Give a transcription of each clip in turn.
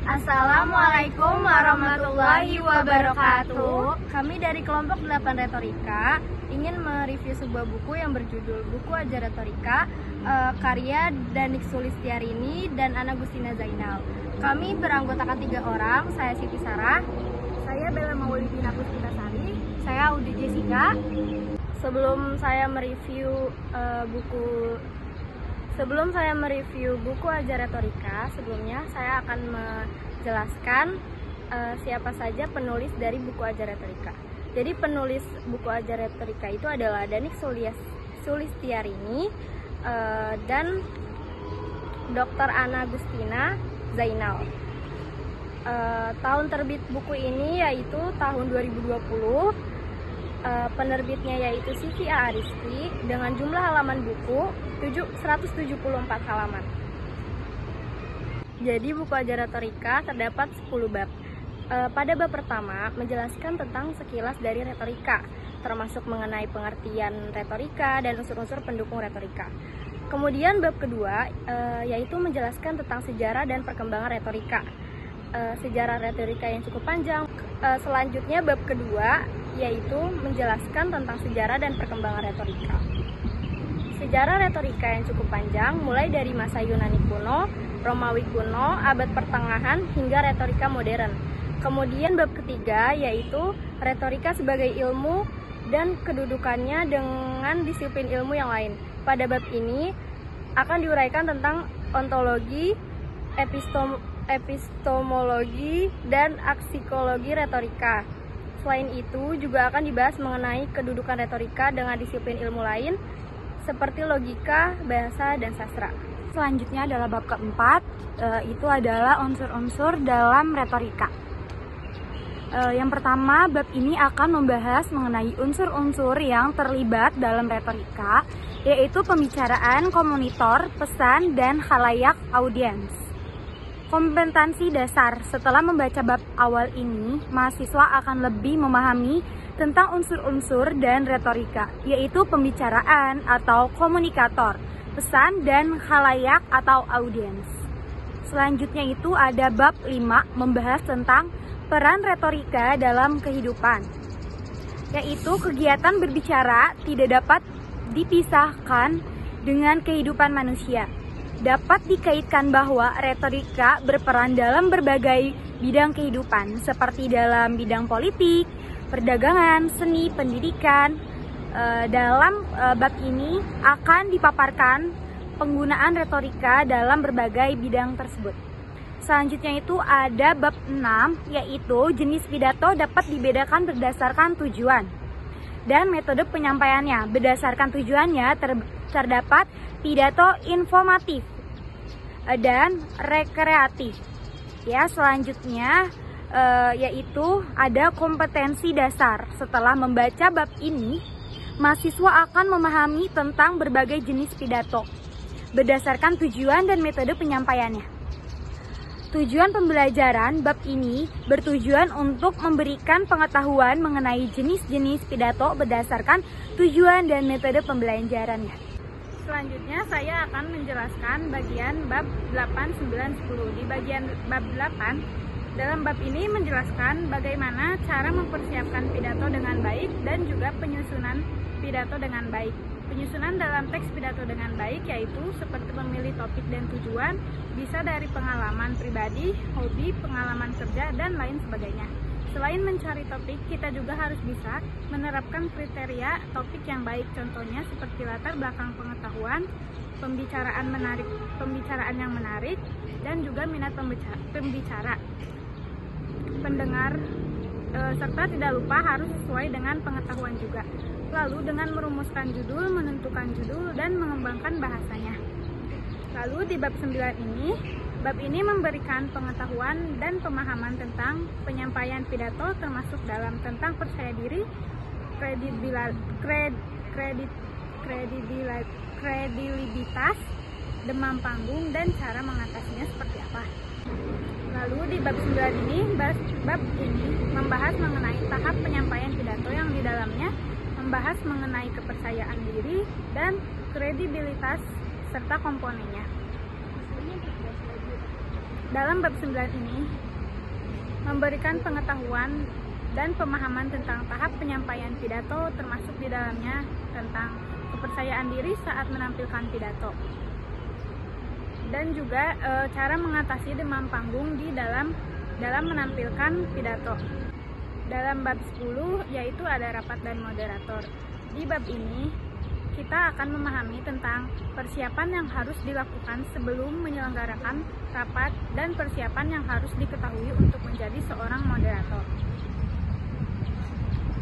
Assalamualaikum warahmatullahi wabarakatuh. Kami dari kelompok 8 Retorika ingin mereview sebuah buku yang berjudul Buku Ajar Retorika, karya Danik Sulistiarini dan Ana Gustina Zainal. Kami beranggotakan 3 orang, saya Siti Sarah, saya Bella Maulidina Puspitasari, saya Udi Jessica. Sebelum saya mereview buku Ajar Retorika, sebelumnya saya akan menjelaskan siapa saja penulis dari buku Ajar Retorika. Jadi penulis buku Ajar Retorika itu adalah Danik Sulistiarini dan Dr. Ana Gustina Zainal. Tahun terbit buku ini yaitu tahun 2020. Penerbitnya yaitu CVA Aristi dengan jumlah halaman buku 174 halaman. Jadi buku Ajar Retorika terdapat 10 bab. Pada bab pertama menjelaskan tentang sekilas dari retorika, termasuk mengenai pengertian retorika dan unsur-unsur pendukung retorika. Kemudian bab kedua yaitu menjelaskan tentang sejarah dan perkembangan retorika. Sejarah retorika yang cukup panjang. Selanjutnya bab kedua yaitu menjelaskan tentang sejarah dan perkembangan retorika. Sejarah retorika yang cukup panjang mulai dari masa Yunani kuno, Romawi kuno, abad pertengahan hingga retorika modern. Kemudian bab ketiga yaitu retorika sebagai ilmu dan kedudukannya dengan disiplin ilmu yang lain. Pada bab ini akan diuraikan tentang ontologi, epistemologi, dan aksikologi retorika. Selain itu juga akan dibahas mengenai kedudukan retorika dengan disiplin ilmu lain seperti logika, bahasa, dan sastra. Selanjutnya adalah bab keempat, itu adalah unsur-unsur dalam retorika. Yang pertama, bab ini akan membahas mengenai unsur-unsur yang terlibat dalam retorika, yaitu pembicaraan, komunitor, pesan, dan khalayak audiens. Kompetensi dasar. Setelah membaca bab awal ini, mahasiswa akan lebih memahami tentang unsur-unsur dan retorika, yaitu pembicaraan atau komunikator, pesan, dan khalayak atau audiens. Selanjutnya itu ada bab 5 membahas tentang peran retorika dalam kehidupan, yaitu kegiatan berbicara tidak dapat dipisahkan dengan kehidupan manusia. Dapat dikaitkan bahwa retorika berperan dalam berbagai bidang kehidupan, seperti dalam bidang politik, perdagangan, seni, pendidikan. Dalam bab ini akan dipaparkan penggunaan retorika dalam berbagai bidang tersebut. Selanjutnya itu ada bab 6, yaitu jenis pidato dapat dibedakan berdasarkan tujuan dan metode penyampaiannya. Berdasarkan tujuannya terdapat pidato informatif dan rekreatif. Ya, selanjutnya yaitu ada kompetensi dasar. Setelah membaca bab ini, mahasiswa akan memahami tentang berbagai jenis pidato berdasarkan tujuan dan metode penyampaiannya. Tujuan pembelajaran bab ini bertujuan untuk memberikan pengetahuan mengenai jenis-jenis pidato berdasarkan tujuan dan metode pembelajarannya. Selanjutnya saya akan menjelaskan bagian bab 8, 9, 10. Di bagian bab 8, dalam bab ini menjelaskan bagaimana cara mempersiapkan pidato dengan baik dan juga penyusunan pidato dengan baik. Penyusunan dalam teks pidato dengan baik yaitu seperti memilih topik dan tujuan, bisa dari pengalaman pribadi, hobi, pengalaman kerja, dan lain sebagainya. Selain mencari topik, kita juga harus bisa menerapkan kriteria topik yang baik. Contohnya seperti latar belakang pengetahuan, pembicaraan yang menarik, dan juga minat pembicara, pendengar, serta tidak lupa harus sesuai dengan pengetahuan juga. Lalu dengan merumuskan judul, menentukan judul, dan mengembangkan bahasanya. Lalu di bab 9 ini, bab ini memberikan pengetahuan dan pemahaman tentang penyampaian pidato, termasuk dalam tentang percaya diri, kredibilitas, demam panggung, dan cara mengatasinya seperti apa. Lalu di bab 9 ini, bab ini membahas mengenai tahap penyampaian pidato yang di dalamnya membahas mengenai kepercayaan diri dan kredibilitas serta komponennya. Dalam bab 9 ini memberikan pengetahuan dan pemahaman tentang tahap penyampaian pidato, termasuk di dalamnya tentang kepercayaan diri saat menampilkan pidato. Dan juga cara mengatasi demam panggung di dalam menampilkan pidato. Dalam bab 10 yaitu ada rapat dan moderator. Di bab ini kita akan memahami tentang persiapan yang harus dilakukan sebelum menyelenggarakan rapat dan persiapan yang harus diketahui untuk menjadi seorang moderator.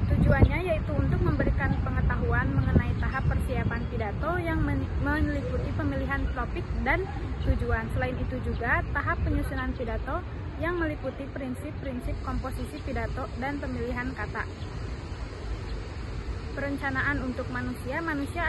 Tujuannya yaitu untuk memberikan pengetahuan mengenai tahap persiapan pidato yang meliputi pemilihan topik dan tujuan. Selain itu juga tahap penyusunan pidato yang meliputi prinsip-prinsip komposisi pidato dan pemilihan kata. Perencanaan untuk manusia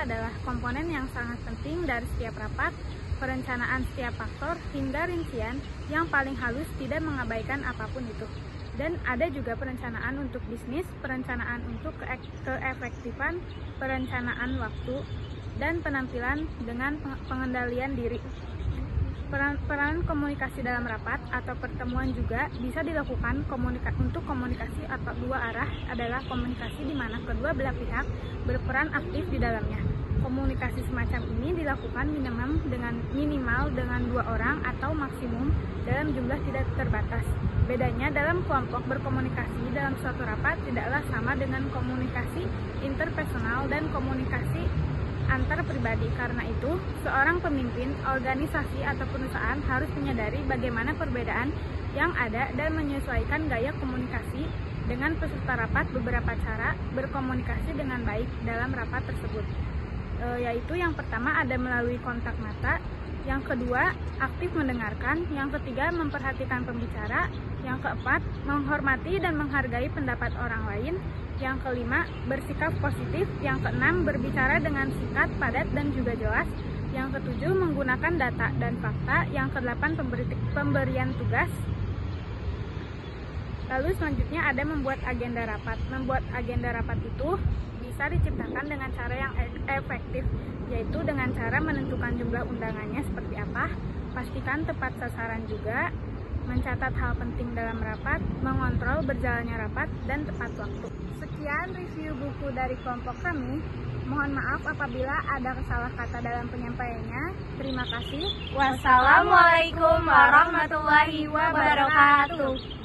adalah komponen yang sangat penting dari setiap rapat. Perencanaan setiap faktor hingga rincian yang paling halus tidak mengabaikan apapun itu. Dan ada juga perencanaan untuk bisnis, perencanaan untuk keefektifan, perencanaan waktu, dan penampilan dengan pengendalian diri. Peran komunikasi dalam rapat atau pertemuan juga bisa dilakukan untuk komunikasi atau dua arah adalah komunikasi di mana kedua belah pihak berperan aktif di dalamnya. Komunikasi semacam ini dilakukan minimal dengan 2 orang atau maksimum dalam jumlah tidak terbatas. Bedanya dalam kelompok berkomunikasi dalam suatu rapat tidaklah sama dengan komunikasi interpersonal dan komunikasi antar pribadi. Karena itu, seorang pemimpin, organisasi atau perusahaan harus menyadari bagaimana perbedaan yang ada dan menyesuaikan gaya komunikasi dengan peserta rapat. Beberapa cara berkomunikasi dengan baik dalam rapat tersebut, yaitu yang pertama ada melalui kontak mata, yang kedua aktif mendengarkan, yang ketiga memperhatikan pembicara, yang keempat menghormati dan menghargai pendapat orang lain, yang kelima bersikap positif, yang keenam berbicara dengan singkat, padat, dan juga jelas, yang ketujuh menggunakan data dan fakta, yang kedelapan pemberian tugas. Lalu selanjutnya ada membuat agenda rapat. Membuat agenda rapat itu bisa diciptakan dengan cara yang efektif, yaitu dengan cara menentukan jumlah undangannya seperti apa, pastikan tepat sasaran juga, mencatat hal penting dalam rapat, mengontrol berjalannya rapat, dan tepat waktu. Sekian review buku dari kelompok kami. Mohon maaf apabila ada salah kata dalam penyampaiannya. Terima kasih. Wassalamualaikum warahmatullahi wabarakatuh.